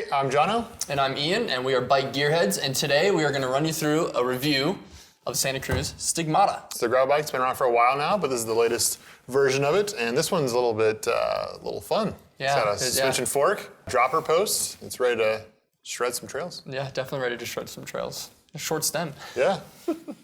Hey, I'm Jono. And I'm Ian, and we are Bike Gearheads, and today we are going to run you through a review of the Santa Cruz Stigmata. It's the gravel bike. It's been around for a while now, but this is the latest version of it, and this one's a little bit, fun. Yeah, it's got a suspension fork, dropper post. It's ready to shred some trails. Yeah, definitely ready to shred some trails. A short stem. Yeah.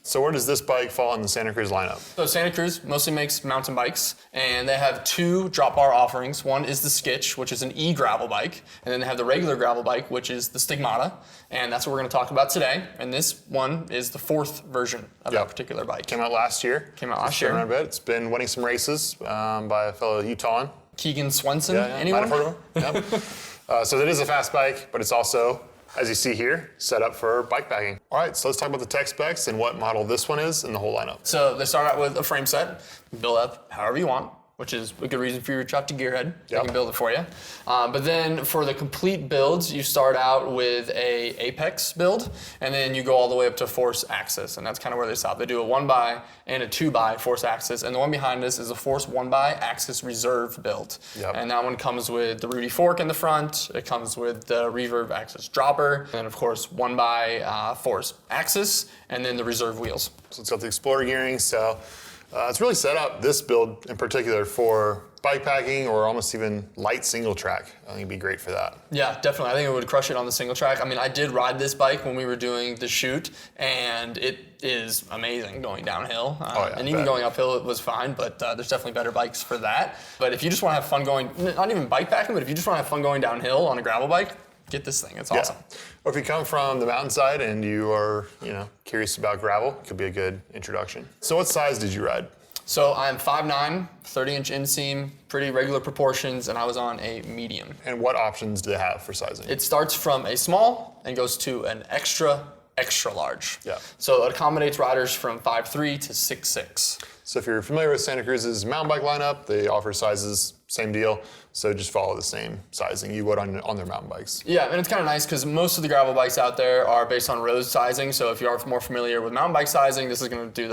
So where does this bike fall in the Santa Cruz lineup? So Santa Cruz mostly makes mountain bikes, and they have two drop bar offerings. One is the Skitch, which is an e-gravel bike, and then they have the regular gravel bike, which is the Stigmata, and that's what we're going to talk about today. And this one is the fourth version of that particular bike. Came out last year. A bit. It's been winning some races by a fellow Utahan. Keegan Swenson, Might anyone? have heard of him. Yep. So it is a fast bike, but it's also, as you see here, set up for bike packing. All right, so let's talk about the tech specs and what model this one is and the whole lineup. So they start out with a frame set, build up however you want, which is a good reason for you to reach out to Gearhead. They can build it for you. But then for the complete builds, you start out with a Apex build, and then you go all the way up to Force Axis, and that's kind of where they stop. They do a 1x and a 2x Force Axis, and the one behind us is a Force 1x Axis Reserve build. And that one comes with the Rudy fork in the front, it comes with the Reverb Axis dropper, and of course 1x Force Axis, and then the Reserve wheels. So it's got the Explorer gearing, so it's really set up, this build in particular, for bike packing or almost even light single track. I think it'd be great for that. Yeah, definitely. I think it would crush it on the single track. I mean, I did ride this bike when we were doing the shoot, and it is amazing going downhill. And even going uphill, it was fine, but there's definitely better bikes for that. But if you just want to have fun going, not even bike packing, but if you just want to have fun going downhill on a gravel bike, get this thing. It's awesome. Or if you come from the mountainside and you are, curious about gravel, it could be a good introduction. So what size did you ride? So I'm 5'9", 30-inch inseam, pretty regular proportions, and I was on a medium. And what options do they have for sizing? It starts from a small and goes to an extra large. Yeah. So it accommodates riders from 5'3" to 6'6". So if you're familiar with Santa Cruz's mountain bike lineup, they offer sizes, same deal. So just follow the same sizing you would on their mountain bikes. Yeah, and it's kind of nice because most of the gravel bikes out there are based on road sizing. So if you are more familiar with mountain bike sizing, this is going to do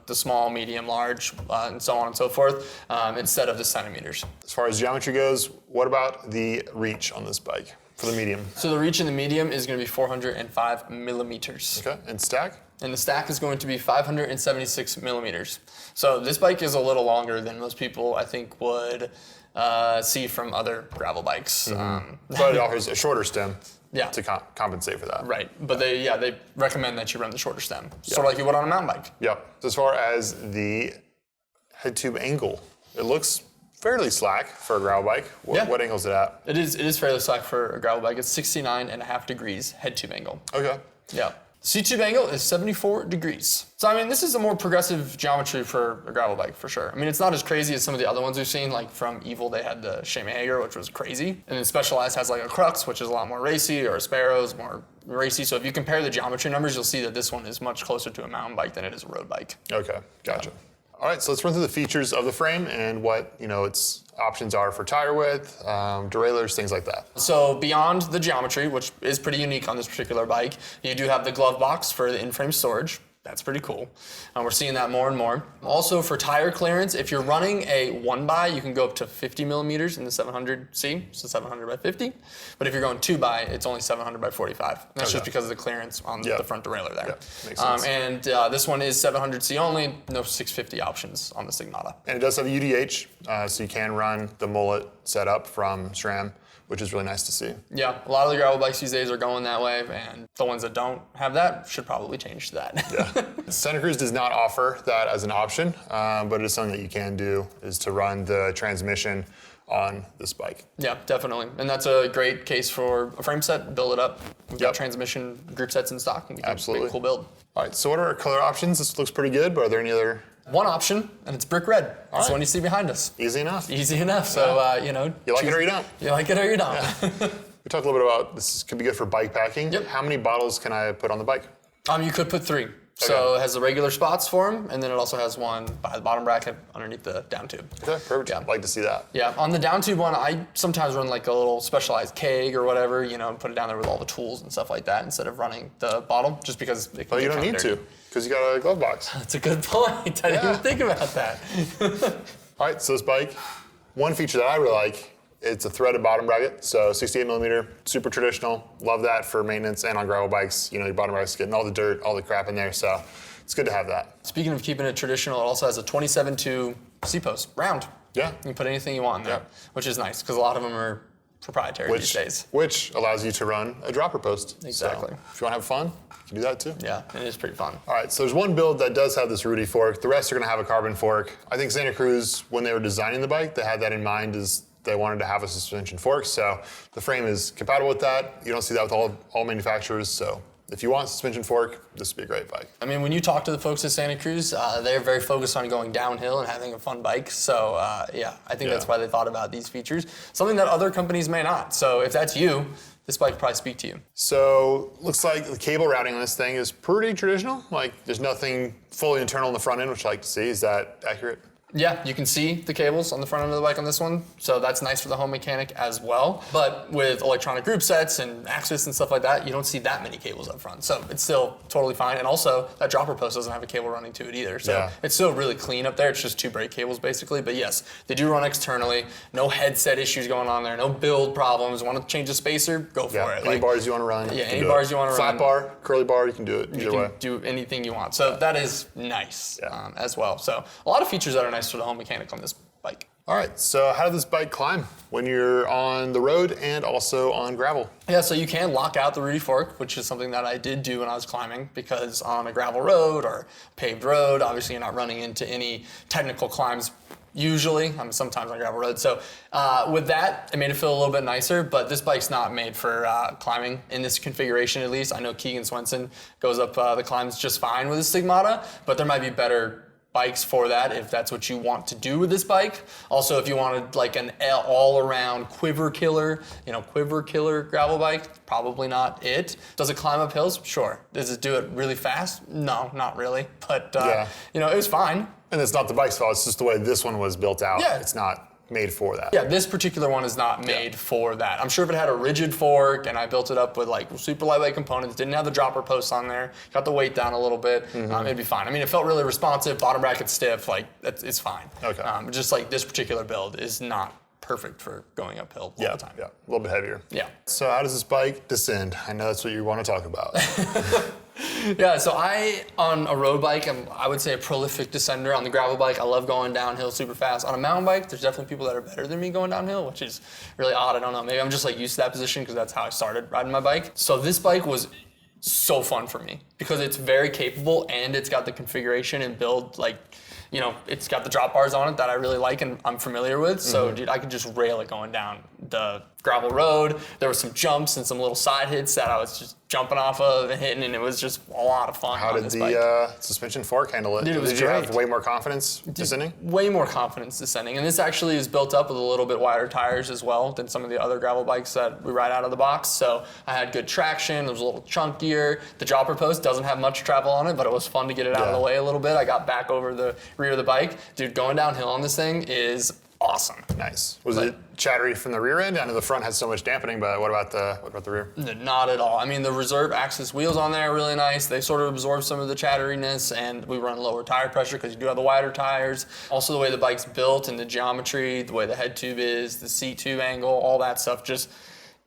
the small, medium, large, and so on and so forth, instead of the centimeters. As far as geometry goes, what about the reach on this bike for the medium? So the reach in the medium is going to be 405 millimeters. Okay, and stack? And the stack is going to be 576 millimeters. So this bike is a little longer than most people, I think, would see from other gravel bikes. But it offers a shorter stem to compensate for that. Right, but they recommend that you run the shorter stem, sort of like you would on a mountain bike. Yep. So as far as the head tube angle, it looks fairly slack for a gravel bike. What angle is it at? It is fairly slack for a gravel bike. It's 69.5 degrees head tube angle. Okay. Yeah. C-tube angle is 74 degrees. So, I mean, this is a more progressive geometry for a gravel bike, for sure. I mean, it's not as crazy as some of the other ones we've seen, like from Evil, they had the Hager, which was crazy. And then Specialized has like a Crux, which is a lot more racy, or a Sparrow's more racy. So if you compare the geometry numbers, you'll see that this one is much closer to a mountain bike than it is a road bike. Okay, gotcha. All right, so let's run through the features of the frame and what its options are for tire width, derailleurs, things like that. So beyond the geometry, which is pretty unique on this particular bike, you do have the glove box for the in-frame storage. That's pretty cool. We're seeing that more and more. Also for tire clearance, if you're running a 1x, you can go up to 50 millimeters in the 700C, so 700 by 50. But if you're going 2x, it's only 700 by 45. And that's just because of the clearance on the front derailleur there. Makes sense. And this one is 700C only, no 650 options on the Stigmata. And it does have a UDH, so you can run the mullet setup from SRAM, which is really nice to see. Yeah, a lot of the gravel bikes these days are going that way, and the ones that don't have that should probably change to that. Santa Cruz does not offer that as an option, but it is something that you can do, is to run the transmission on this bike. Yeah, definitely. And that's a great case for a frame set, build it up. We've got transmission group sets in stock, and we can make a cool build. All right, so what are our color options? This looks pretty good, but are there any other? One option, and it's brick red. That's the one you see behind us. Easy enough. Easy enough. So, you like it or you don't. You like it or you don't. We talked a little bit about this could be good for bike packing. Yep. How many bottles can I put on the bike? You could put 3. So it has the regular spots for them, and then it also has one by the bottom bracket underneath the down tube. Okay, perfect. Yeah. I'd like to see that. Yeah, on the down tube one, I sometimes run like a little specialized keg or whatever, and put it down there with all the tools and stuff like that instead of running the bottle, just because it can you don't need to, because you got a glove box. That's a good point. I didn't even think about that. All right, so this bike, one feature that I really like It's a threaded bottom bracket, so 68 millimeter, super traditional. Love that for maintenance and on gravel bikes. You know, your bottom bracket's getting all the dirt, all the crap in there, so it's good to have that. Speaking of keeping it traditional, it also has a 27-2 C-post, round. Yeah. You can put anything you want in there, which is nice because a lot of them are proprietary these days. Which allows you to run a dropper post. Exactly. So if you want to have fun, you can do that too. Yeah, it is pretty fun. All right, so there's one build that does have this Rudy fork. The rest are going to have a carbon fork. I think Santa Cruz, when they were designing the bike, they had that in mind as they wanted to have a suspension fork. So the frame is compatible with that. You don't see that with all manufacturers. So if you want a suspension fork, this would be a great bike. I mean, when you talk to the folks at Santa Cruz, they're very focused on going downhill and having a fun bike. So yeah, I think that's why they thought about these features. Something that other companies may not. So if that's you, this bike will probably speak to you. So looks like the cable routing on this thing is pretty traditional. Like there's nothing fully internal in the front end, which I like to see. Is that accurate? Yeah, you can see the cables on the front end of the bike on this one, so that's nice for the home mechanic as well. But with electronic group sets and Axis and stuff like that, you don't see that many cables up front, so it's still totally fine. And also, that dropper post doesn't have a cable running to it either, so it's still really clean up there. It's just 2 brake cables basically, but yes, they do run externally. No headset issues going on there, no build problems. Want to change the spacer? Go for it. Any bars you want to run. Yeah, any bars you want to run. Flat bar, curly bar, you can do it either way. You can do anything you want, so that is nice as well. So a lot of features that are nice for the home mechanic on this bike. All right, so how does this bike climb when you're on the road and also on gravel? Yeah, so you can lock out the Rudy fork, which is something that I did do when I was climbing, because on a gravel road or paved road, obviously you're not running into any technical climbs usually. Sometimes on gravel roads. So with that, it made it feel a little bit nicer, but this bike's not made for climbing in this configuration at least. I know Keegan Swenson goes up the climbs just fine with a Stigmata, but there might be better bikes for that if that's what you want to do with this bike. Also, if you wanted like an all-around quiver killer gravel bike, probably not it. Does it climb up hills? Sure. Does it do it really fast? No, not really. But it was fine. And it's not the bike's fault, it's just the way this one was built out. Yeah. It's not made for that. Yeah, this particular one is not made for that. I'm sure if it had a rigid fork and I built it up with like super lightweight components, didn't have the dropper posts on there, got the weight down a little bit, it'd be fine. I mean, it felt really responsive, bottom bracket stiff, like it's fine. Okay. Just like this particular build is not perfect for going uphill all the time. Yeah, a little bit heavier. Yeah. So how does this bike descend? I know that's what you want to talk about. Yeah, so on a road bike, I would say a prolific descender. On the gravel bike, I love going downhill super fast. On a mountain bike, there's definitely people that are better than me going downhill, which is really odd. I don't know. Maybe I'm just like used to that position because that's how I started riding my bike. So this bike was so fun for me because it's very capable and it's got the configuration and build it's got the drop bars on it that I really like and I'm familiar with. So, dude, I could just rail it going down the gravel road. There were some jumps and some little side hits that I was just jumping off of and hitting, and it was just a lot of fun. How on did this the bike. suspension fork handle it? Dude, it was Did you great. have way more confidence descending? Way more confidence descending. And this actually is built up with a little bit wider tires as well than some of the other gravel bikes that we ride out of the box. So I had good traction. It was a little chunkier. The dropper post doesn't have much travel on it, but it was fun to get it out of the way a little bit. I got back over the rear of the bike. Dude, going downhill on this thing is awesome. Nice. Was it chattery from the rear end? I know the front had so much dampening, but what about the rear? Not at all. I mean, the reserve axis wheels on there are really nice. They sort of absorb some of the chatteriness, and we run lower tire pressure because you do have the wider tires. Also, the way the bike's built and the geometry, the way the head tube is, the seat tube angle, all that stuff,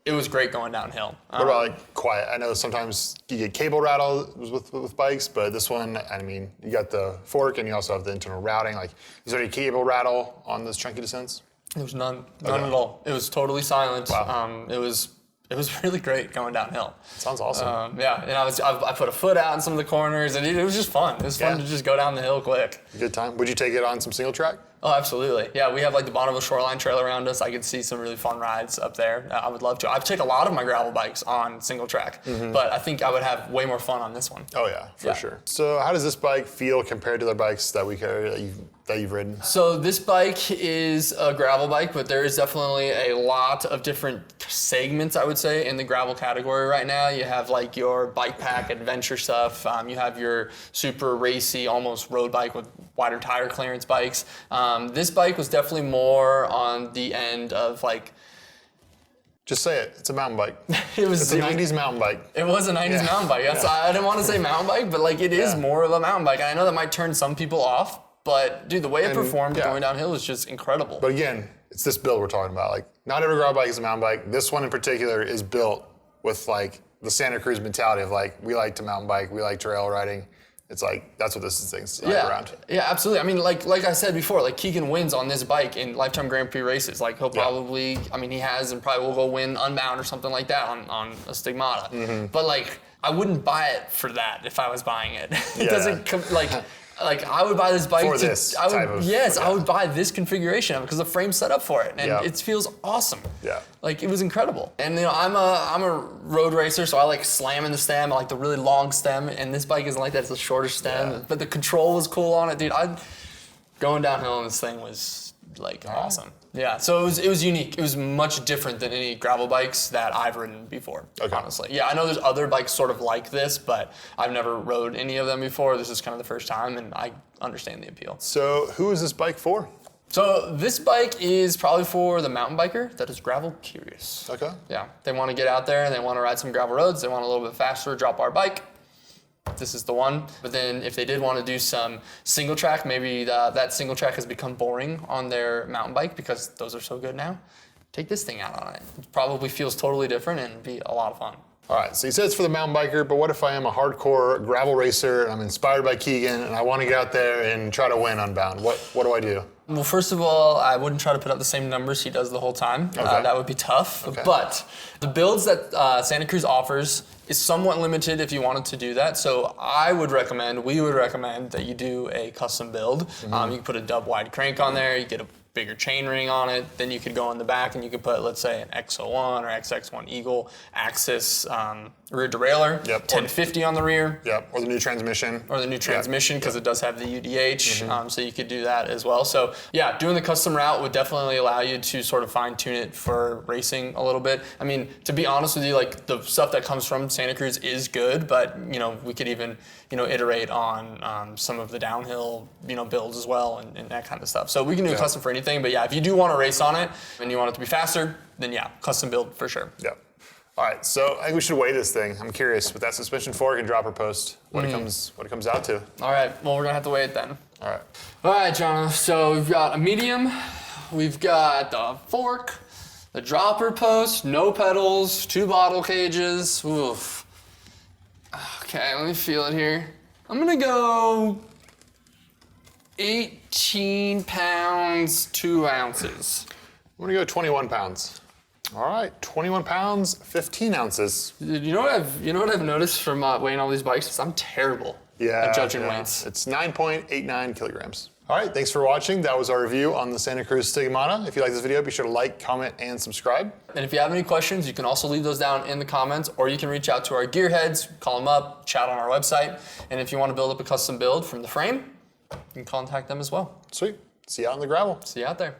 it was great going downhill. What about like quiet? I know sometimes you get cable rattle with bikes, but this one, I mean, you got the fork and you also have the internal routing. Like, is there any cable rattle on those chunky descents? There was none at all. It was totally silent. Wow. It was really great going downhill. Sounds awesome. And I put a foot out in some of the corners, and it was just fun. It was fun to just go down the hill quick. Good time. Would you take it on some single track? Oh, absolutely. Yeah, we have like the Bonneville Shoreline Trail around us. I could see some really fun rides up there. I would love to. I've taken a lot of my gravel bikes on single track, but I think I would have way more fun on this one. Oh yeah, for sure. So how does this bike feel compared to the bikes that we carry that you've ridden? So this bike is a gravel bike, but there is definitely a lot of different segments, I would say, in the gravel category right now. You have like your bike pack adventure stuff. You have your super racy, almost road bike with wider tire clearance bikes. This bike was definitely more on the end of like, just say it. It's a mountain bike. It's a 90s mountain bike. It was a 90s mountain bike. I didn't want to say mountain bike, but like it is more of a mountain bike. And I know that might turn some people off, but dude, the way it performed going downhill is just incredible. But again, it's this build we're talking about. Like, not every gravel bike is a mountain bike. This one in particular is built with like the Santa Cruz mentality of like, we like to mountain bike, we like trail riding. It's like, that's what this thing's around. Yeah, absolutely. I mean, like I said before, like Keegan wins on this bike in Lifetime Grand Prix races. Like he'll probably, I mean, he has and probably will go win Unbound or something like that on a Stigmata. But like, I wouldn't buy it for that if I was buying it. It doesn't like I would buy this bike for this type of, I would buy this configuration of it because the frame's set up for it and it feels awesome. Yeah. Like it was incredible. And you know, I'm a road racer, so I like slamming the stem. I like the really long stem, and this bike isn't like that. It's a shorter stem, but the control was cool on it, dude. Going downhill on this thing was like awesome. Yeah, so it was unique. It was much different than any gravel bikes that I've ridden before, honestly. Yeah, I know there's other bikes sort of like this, but I've never rode any of them before. This is kind of the first time, and I understand the appeal. So who is this bike for? So this bike is probably for the mountain biker that is gravel curious. Okay. Yeah, they want to get out there and they want to ride some gravel roads. They want a little bit faster drop bar bike. This is the one. But then if they did want to do some single track, maybe that single track has become boring on their mountain bike because those are so good now. Take this thing out on it. It probably feels totally different and be a lot of fun. All right, so you said it's for the mountain biker, but what if I am a hardcore gravel racer and I'm inspired by Keegan and I want to get out there and try to win Unbound? What do I do? Well, first of all, I wouldn't try to put up the same numbers he does the whole time. That would be tough. But the builds that Santa Cruz offers is somewhat limited if you wanted to do that. So we would recommend that you do a custom build. You can put a dub wide crank on there, you get a bigger chain ring on it, then you could go in the back and you could put, let's say, an X01 or XX1 Eagle Axis rear derailleur, 1050 on the rear. Yep, or the new transmission. Or the new transmission, because it does have the UDH, so you could do that as well. So yeah, doing the custom route would definitely allow you to sort of fine tune it for racing a little bit. I mean, to be honest with you, like the stuff that comes from Santa Cruz is good, but you know, we could even, you know, iterate on some of the downhill, you know, builds as well and that kind of stuff. So we can do a custom for anything, but yeah, if you do want to race on it and you want it to be faster, then yeah, custom build for sure. Yep. All right, so I think we should weigh this thing. I'm curious with that suspension fork and dropper post, what it comes out to. All right, well, we're gonna have to weigh it then. All right. All right, Jono, so we've got a medium, we've got the fork, the dropper post, no pedals, 2 bottle cages. Oof. Okay, let me feel it here. I'm gonna go 18 pounds, 2 ounces. I'm gonna go 21 pounds. All right, 21 pounds, 15 ounces. You know what I've noticed from weighing all these bikes is I'm terrible at judging weights. It's 9.89 kilograms. All right, thanks for watching. That was our review on the Santa Cruz Stigmata. If you like this video, be sure to like, comment, and subscribe. And if you have any questions, you can also leave those down in the comments, or you can reach out to our Gearheads, call them up, chat on our website. And if you want to build up a custom build from the frame, you can contact them as well. Sweet. See you out on the gravel. See you out there.